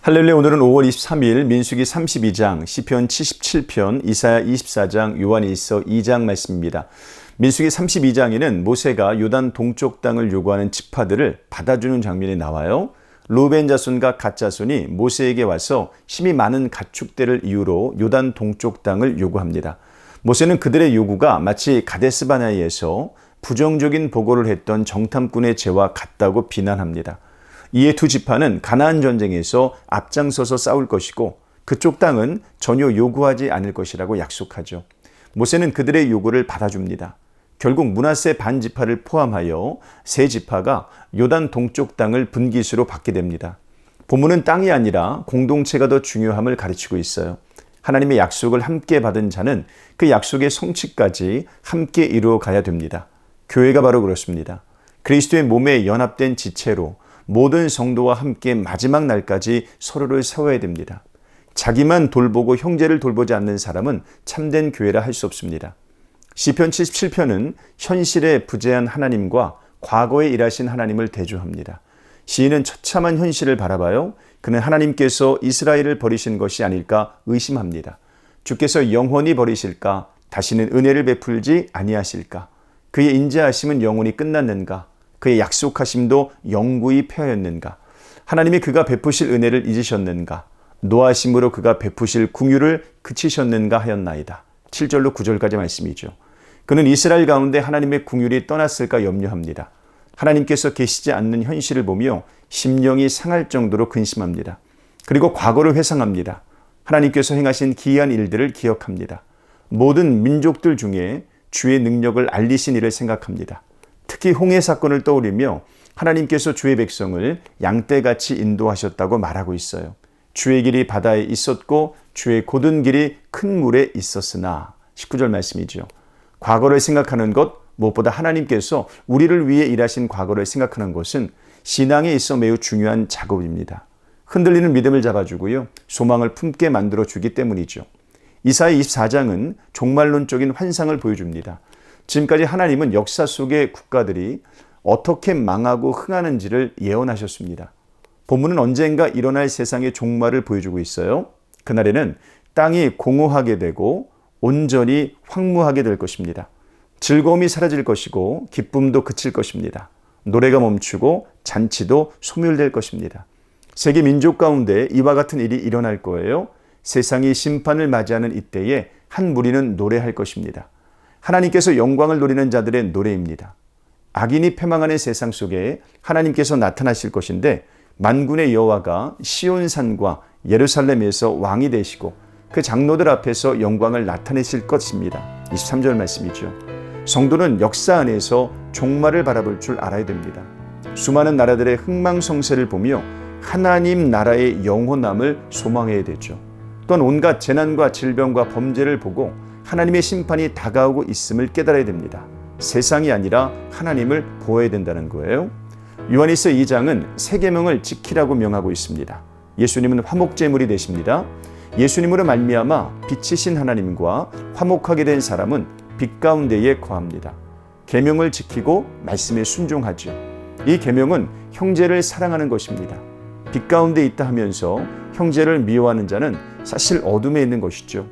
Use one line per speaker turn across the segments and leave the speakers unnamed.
할렐루야. 오늘은 5월 23일 민수기 32장, 시편 77편, 이사야 24장, 요한일서 2장 말씀입니다. 민수기 32장에는 모세가 요단 동쪽 땅을 요구하는 지파들을 받아주는 장면이 나와요. 루벤 자손과 갓 자손이 모세에게 와서 힘이 많은 가축대를 이유로 요단 동쪽 땅을 요구합니다. 모세는 그들의 요구가 마치 가데스 바네아에서 부정적인 보고를 했던 정탐꾼의 죄와 같다고 비난합니다. 이에 두 지파는 가나안 전쟁에서 앞장서서 싸울 것이고 그쪽 땅은 전혀 요구하지 않을 것이라고 약속하죠. 모세는 그들의 요구를 받아줍니다. 결국 므낫세 반 지파를 포함하여 세 지파가 요단 동쪽 땅을 분깃으로 받게 됩니다. 본문은 땅이 아니라 공동체가 더 중요함을 가르치고 있어요. 하나님의 약속을 함께 받은 자는 그 약속의 성취까지 함께 이루어 가야 됩니다. 교회가 바로 그렇습니다. 그리스도의 몸에 연합된 지체로 모든 성도와 함께 마지막 날까지 서로를 세워야 됩니다. 자기만 돌보고 형제를 돌보지 않는 사람은 참된 교회라 할 수 없습니다. 시편 77편은 현실에 부재한 하나님과 과거에 일하신 하나님을 대조합니다. 시인은 처참한 현실을 바라봐요. 그는 하나님께서 이스라엘을 버리신 것이 아닐까 의심합니다. 주께서 영원히 버리실까? 다시는 은혜를 베풀지 아니하실까? 그의 인자하심은 영원히 끝났는가? 그의 약속하심도 영구히 폐하였는가? 하나님이 그가 베푸실 은혜를 잊으셨는가? 노하심으로 그가 베푸실 궁유를 그치셨는가 하였나이다. 7절로 9절까지 말씀이죠. 그는 이스라엘 가운데 하나님의 궁율이 떠났을까 염려합니다. 하나님께서 계시지 않는 현실을 보며 심령이 상할 정도로 근심합니다. 그리고 과거를 회상합니다. 하나님께서 행하신 기이한 일들을 기억합니다. 모든 민족들 중에 주의 능력을 알리신 일을 생각합니다. 특히 홍해 사건을 떠올리며 하나님께서 주의 백성을 양떼같이 인도하셨다고 말하고 있어요. 주의 길이 바다에 있었고 주의 곧은 길이 큰 물에 있었으나 19절 말씀이죠. 과거를 생각하는 것, 무엇보다 하나님께서 우리를 위해 일하신 과거를 생각하는 것은 신앙에 있어 매우 중요한 작업입니다. 흔들리는 믿음을 잡아주고요. 소망을 품게 만들어주기 때문이죠. 이사야 24장은 종말론적인 환상을 보여줍니다. 지금까지 하나님은 역사 속의 국가들이 어떻게 망하고 흥하는지를 예언하셨습니다. 본문은 언젠가 일어날 세상의 종말을 보여주고 있어요. 그날에는 땅이 공허하게 되고 온전히 황무하게 될 것입니다. 즐거움이 사라질 것이고 기쁨도 그칠 것입니다. 노래가 멈추고 잔치도 소멸될 것입니다. 세계 민족 가운데 이와 같은 일이 일어날 거예요. 세상이 심판을 맞이하는 이때에 한 무리는 노래할 것입니다. 하나님께서 영광을 노리는 자들의 노래입니다. 악인이 패망하는 세상 속에 하나님께서 나타나실 것인데 만군의 여호와가 시온산과 예루살렘에서 왕이 되시고 그 장로들 앞에서 영광을 나타내실 것입니다. 23절 말씀이죠. 성도는 역사 안에서 종말을 바라볼 줄 알아야 됩니다. 수많은 나라들의 흥망성쇠를 보며 하나님 나라의 영원함을 소망해야 되죠. 또한 온갖 재난과 질병과 범죄를 보고 하나님의 심판이 다가오고 있음을 깨달아야 됩니다. 세상이 아니라 하나님을 보아야 된다는 거예요. 요한일서 2장은 세 계명을 지키라고 명하고 있습니다. 예수님은 화목제물이 되십니다. 예수님으로 말미암아 빛이신 하나님과 화목하게 된 사람은 빛 가운데에 거합니다. 계명을 지키고 말씀에 순종하죠. 이 계명은 형제를 사랑하는 것입니다. 빛 가운데 있다 하면서 형제를 미워하는 자는 사실 어둠에 있는 것이죠.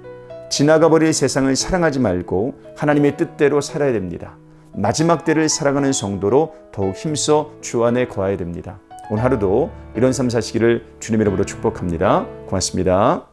지나가 버릴 세상을 사랑하지 말고 하나님의 뜻대로 살아야 됩니다. 마지막 때를 살아가는 성도로 더욱 힘써 주 안에 거해야 됩니다. 오늘 하루도 이런 삶 사시기를 주님의 이름으로 축복합니다. 고맙습니다.